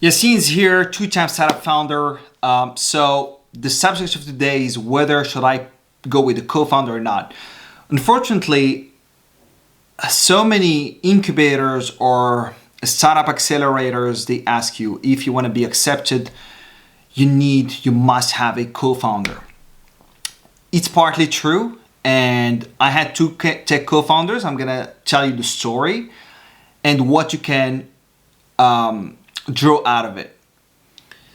Yassine's here, two-time startup founder. So the subject of today is whether should I go with the co-founder or not. Unfortunately, so many incubators or startup accelerators, they ask you if you want to be accepted, you must have a co-founder. It's partly true, and I had two tech co-founders. I'm gonna tell you the story and what you can draw out of it.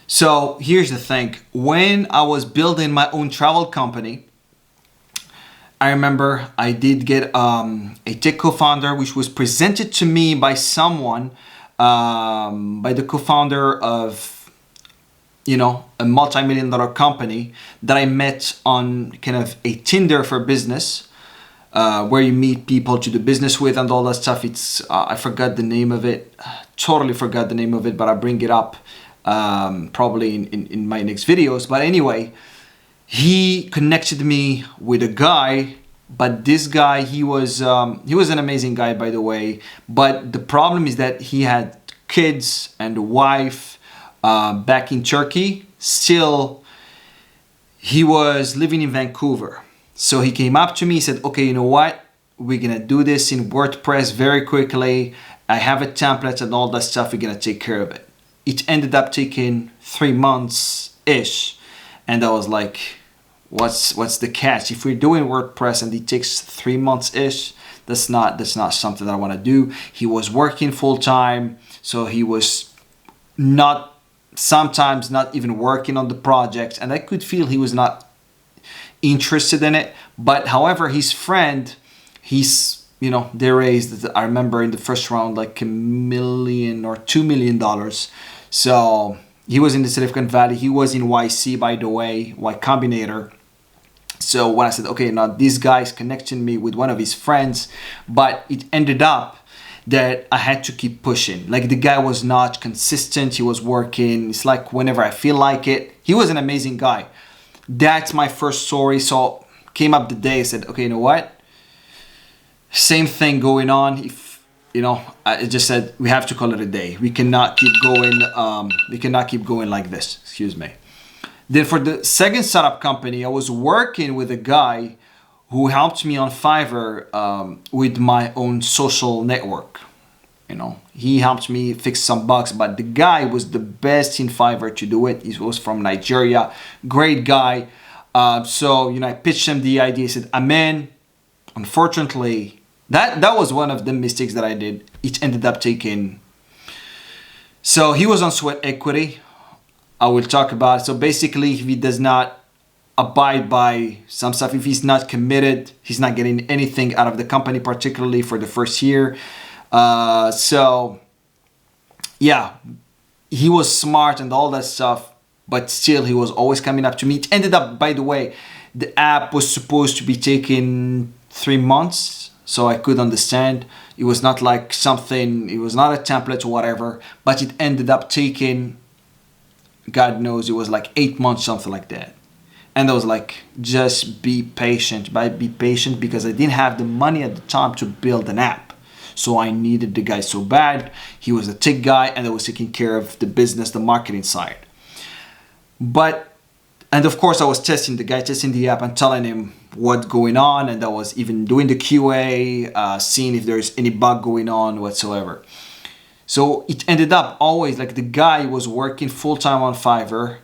So here's the thing. When I was building my own travel company, I remember I did get a tech co-founder, which was presented to me by someone, by the co-founder of, a multi-million dollar company that I met on kind of a Tinder for business, where you meet people to do business with and all that stuff. It's I forgot the name of it, totally forgot the name of it, but I'll bring it up probably in my next videos. But anyway, he connected me with a guy, but this guy, he was an amazing guy, by the way. But the problem is that he had kids and a wife back in Turkey. Still, he was living in Vancouver. So he came up to me, he said, okay, you know what? We're gonna do this in WordPress very quickly. I have a template and all that stuff. We're gonna take care of it. It ended up taking 3 months-ish. And I was like, what's the catch? If we're doing WordPress and it takes 3 months-ish, that's not something that I wanna do. He was working full-time, so he was sometimes not even working on the project, and I could feel he was not interested in it. But however, his friend, they raised, I remember in the first round, like $1 million or $2 million. So he was in the Silicon Valley. He was in YC, by the way, Y Combinator. So when I said, okay, now this guy's connecting me with one of his friends, but it ended up that I had to keep pushing. Like, the guy was not consistent. He was working. It's like whenever I feel like it. He was an amazing guy. That's my first story. So came up the day, I said, okay, you know what? Same thing going on. If, I just said, we have to call it a day. We cannot keep going. We cannot keep going like this. Excuse me. Then for the second startup company, I was working with a guy who helped me on Fiverr with my own social network. He helped me fix some bugs, but the guy was the best in Fiverr to do it. He was from Nigeria, great guy. So I pitched him the idea. He said, I'm in. Unfortunately, that was one of the mistakes that I did. It ended up taking. So he was on sweat equity. I will talk about it. So basically, if he does not abide by some stuff, if he's not committed, he's not getting anything out of the company, particularly for the first year. So yeah, he was smart and all that stuff, but still he was always coming up to me. It ended up, by the way, the app was supposed to be taking 3 months, so I could understand. It was not like something, it was not a template or whatever, but it ended up taking, God knows, it was like 8 months, something like that. And I was like, just be patient. Be patient, because I didn't have the money at the time to build an app. So I needed the guy so bad. He was a tech guy, and I was taking care of the business, the marketing side. And of course, I was testing the app and telling him what's going on. And I was even doing the QA, seeing if there's any bug going on whatsoever. So it ended up always like the guy was working full-time on Fiverr,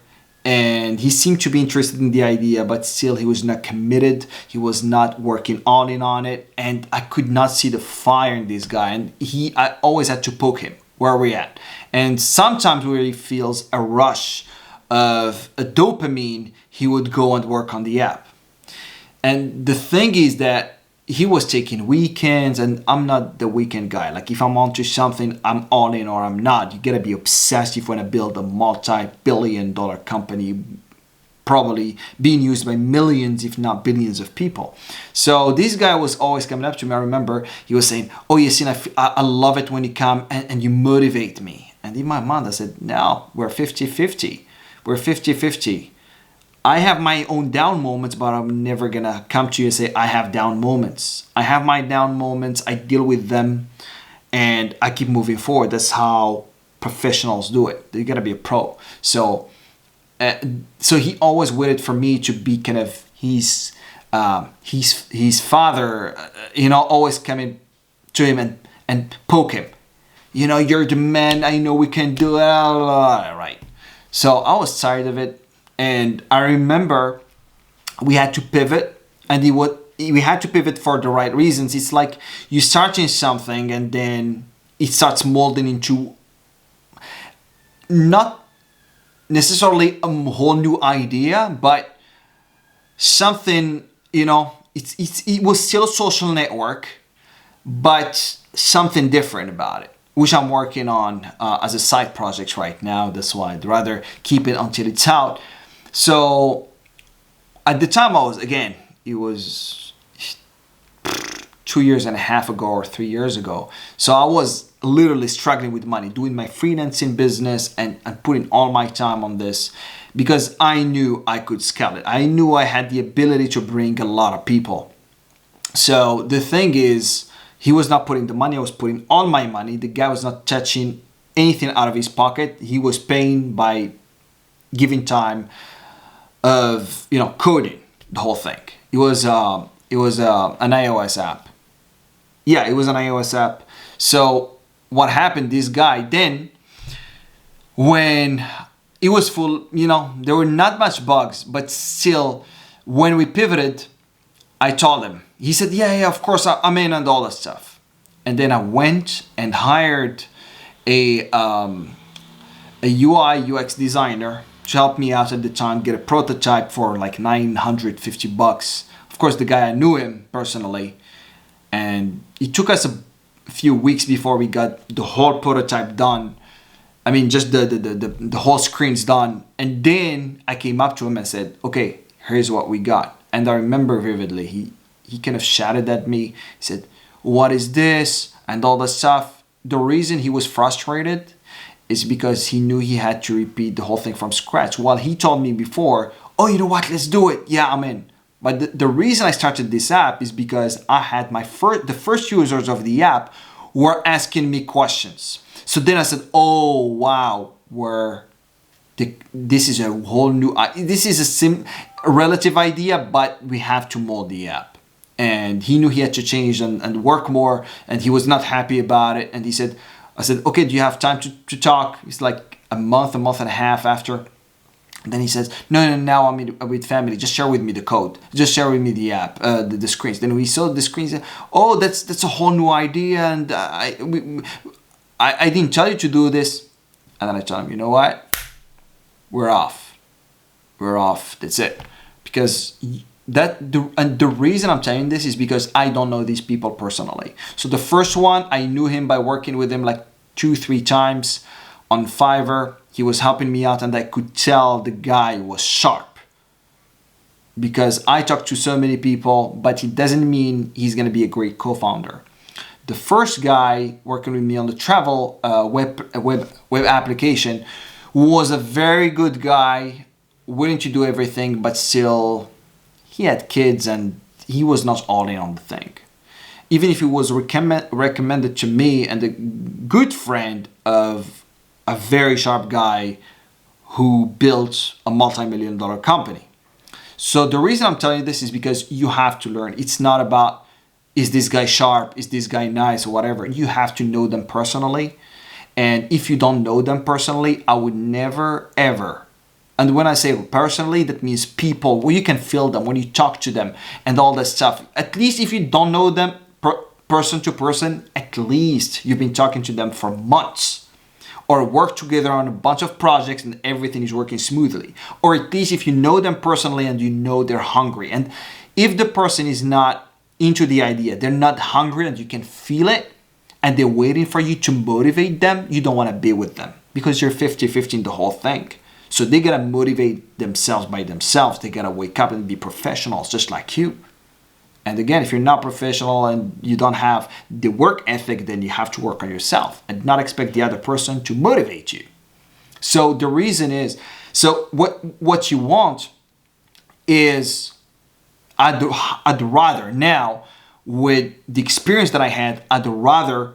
and he seemed to be interested in the idea, but still he was not committed. He was not working all in on it, and I could not see the fire in this guy. And I always had to poke him, where are we at? And sometimes where he feels a rush of a dopamine, he would go and work on the app. And the thing is that he was taking weekends, and I'm not the weekend guy. Like, if I'm onto something, I'm all in or I'm not. You gotta be obsessed if you wanna build a multi-billion-dollar company, probably being used by millions, if not billions of people. So this guy was always coming up to me. I remember he was saying, oh, Yassine, I love it when you come and you motivate me. And in my mind, I said, no, we're 50-50. We're 50-50. I have my own down moments, but I'm never gonna come to you and say I have down moments. I have my down moments, I deal with them, and I keep moving forward. That's how professionals do it. You gotta be a pro. So he always waited for me to be kind of his father, always coming to him and poke him. You're the man. I know we can do it. Right. So I was tired of it, and I remember we had to pivot, and we had to pivot for the right reasons. It's like you starting something, and then it starts molding into not necessarily a whole new idea, but something, it was still a social network, but something different about it, which I'm working on as a side project right now. That's why I'd rather keep it until it's out. So at the time it was 2.5 years ago or 3 years ago. So I was literally struggling with money, doing my freelancing business and putting all my time on this because I knew I could scale it. I knew I had the ability to bring a lot of people. So the thing is, he was not putting the money, I was putting all my money. The guy was not touching anything out of his pocket. He was paying by giving time of, coding the whole thing. It was an iOS app. Yeah, it was an iOS app. So what happened, this guy then, when it was full, there were not much bugs, but still, when we pivoted, I told him. He said, yeah, of course, I'm in and all that stuff. And then I went and hired a UI UX designer to help me out at the time, get a prototype for like $950. Of course, the guy, I knew him personally. And it took us a few weeks before we got the whole prototype done. I mean, just the whole screen's done. And then I came up to him and said, okay, here's what we got. And I remember vividly, he kind of shouted at me. He said, what is this? And all that stuff. The reason he was frustrated is because he knew he had to repeat the whole thing from scratch. While he told me before, oh, you know what, let's do it. Yeah, I'm in. But the reason I started this app is because I had the first users of the app were asking me questions. So then I said, oh, wow, this is a whole new, this is a relative idea, but we have to mold the app. And he knew he had to change and work more, and he was not happy about it. And I said, okay, do you have time to talk? It's like a month and a half after. And then he says, no, now I'm with family. Just share with me the code. Just share with me the app, the screens. Then we saw the screens. Oh, that's a whole new idea. And I didn't tell you to do this. And then I told him, you know what? We're off. That's it. Because the reason I'm telling this is because I don't know these people personally. So the first one, I knew him by working with him like 2-3 times on Fiverr. He was helping me out, and I could tell the guy was sharp. Because I talk to so many people, but it doesn't mean he's going to be a great co-founder. The first guy working with me on the travel web application was a very good guy, willing to do everything, but still he had kids and he was not all in on the thing. Even if he was recommended to me and a good friend of a very sharp guy who built a multi-million-dollar company. So the reason I'm telling you this is because you have to learn. It's not about, is this guy sharp? Is this guy nice or whatever? You have to know them personally. And if you don't know them personally, I would never, ever. And when I say personally, that means people, where you can feel them, when you talk to them and all that stuff. At least if you don't know them person to person, at least you've been talking to them for months. Or work together on a bunch of projects and everything is working smoothly. Or at least if you know them personally and you know they're hungry. And if the person is not into the idea, they're not hungry and you can feel it, and they're waiting for you to motivate them, you don't want to be with them because you're 50-50 in the whole thing. So they got to motivate themselves by themselves. They got to wake up and be professionals just like you. And again, if you're not professional and you don't have the work ethic, then you have to work on yourself and not expect the other person to motivate you. So the reason is, so what you want is, I'd rather now, with the experience that I had, I'd rather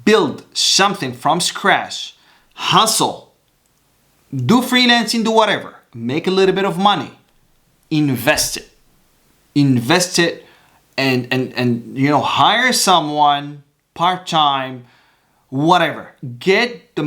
build something from scratch hustle, do freelancing, do whatever, make a little bit of money, invest it, and you know, hire someone part-time, whatever. Get the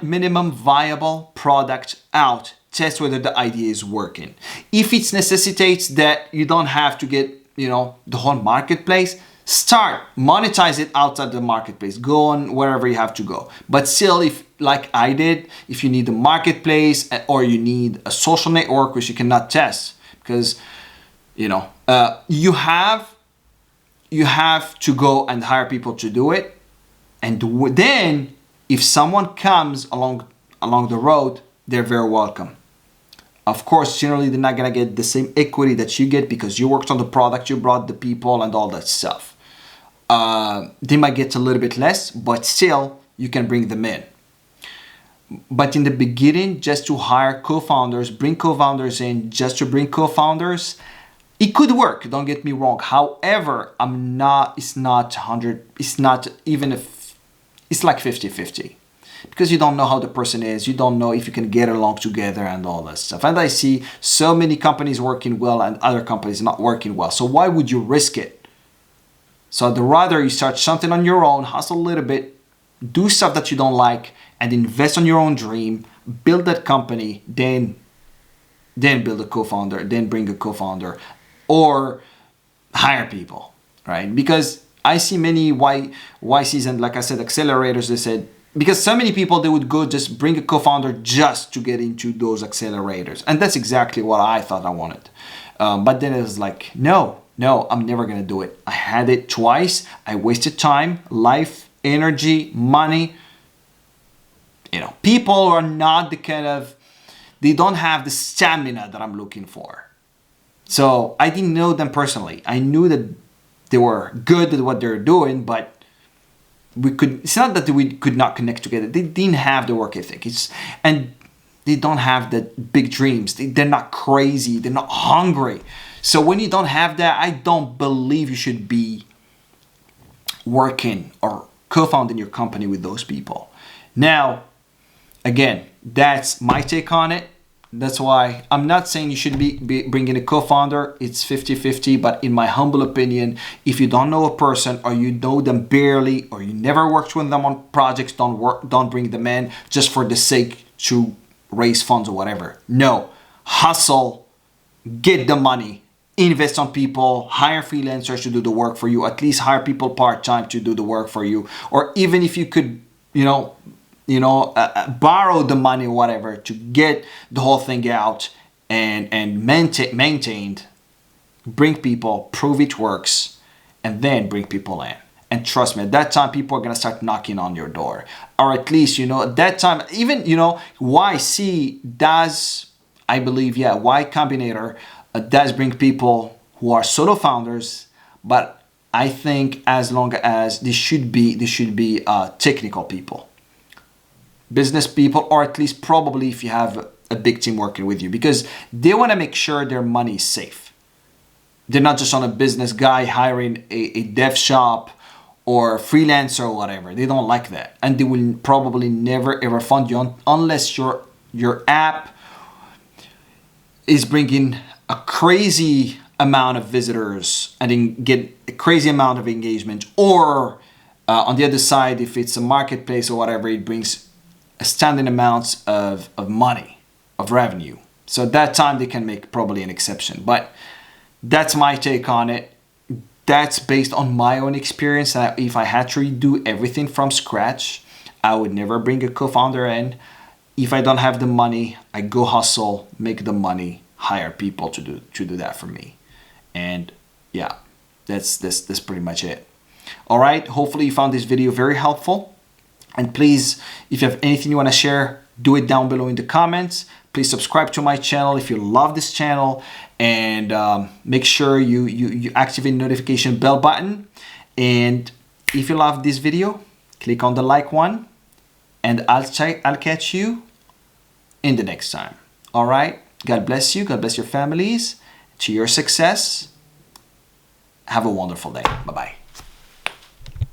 minimum viable product out. Test whether the idea is working. If it necessitates that you don't have to get, you know, the whole marketplace, start monetize it outside the marketplace. Go on wherever you have to go. But still, if like I did, if you need a marketplace or you need a social network which you cannot test because, you know, you have to go and hire people to do it. And then if someone comes along the road, they're very welcome. Of course, generally they're not gonna get the same equity that you get because you worked on the product, you brought the people and all that stuff. They might get a little bit less, but still you can bring them in. But in the beginning, just to hire co-founders, bring co-founders in just to bring co-founders, it could work, don't get me wrong. However, it's not even if it's like 50-50. Because you don't know how the person is, you don't know if you can get along together and all that stuff. And I see so many companies working well and other companies not working well. So why would you risk it? So I'd rather you start something on your own, hustle a little bit, do stuff that you don't like, and invest on your own dream, build that company, then build a co-founder, then bring a co-founder, or hire people, right? Because I see many YCs and, like I said, accelerators, they said, because so many people, they would go just bring a co-founder just to get into those accelerators. And that's exactly what I thought I wanted. But then it was like, no, I'm never going to do it. I had it twice. I wasted time, life, energy, money. You know, people are not the kind of, they don't have the stamina that I'm looking for. So I didn't know them personally. I knew that they were good at what they're doing, but it's not that we could not connect together. They didn't have the work ethic. And they don't have the big dreams. They're not crazy. They're not hungry. So when you don't have that, I don't believe you should be working or co-founding your company with those people. Now, again, that's my take on it. That's why I'm not saying you should be bringing a co-founder. It's 50-50, but in my humble opinion, if you don't know a person or you know them barely or you never worked with them on projects, don't bring them in just for the sake to raise funds or whatever. No, hustle, get the money, invest on people, hire freelancers to do the work for you, at least hire people part-time to do the work for you. Or even if you could, borrow the money or whatever to get the whole thing out and maintained, bring people, prove it works, and then bring people in. And trust me, at that time, people are going to start knocking on your door. Or at least, at that time, even, YC does, I believe, Y Combinator does bring people who are solo founders, but I think as long as they should be technical people. Business people, or at least probably if you have a big team working with you, because they want to make sure their money is safe. They're not just on a business guy hiring a dev shop or freelancer or whatever. They don't like that. And they will probably never ever fund you unless your app is bringing a crazy amount of visitors and then get a crazy amount of engagement. Or on the other side, if it's a marketplace or whatever, it brings standing amounts of money, of revenue. So at that time they can make probably an exception. But that's my take on it. That's based on my own experience. If I had to redo everything from scratch, I would never bring a co-founder in. If I don't have the money, I go hustle, make the money, hire people to do that for me. And yeah, that's pretty much it. All right, hopefully you found this video very helpful. And please, if you have anything you want to share, do it down below in the comments. Please subscribe to my channel if you love this channel, and make sure you activate the notification bell button. And if you love this video, click on the like one, and I'll catch you in the next time. All right. God bless you. God bless your families. To your success. Have a wonderful day. Bye-bye.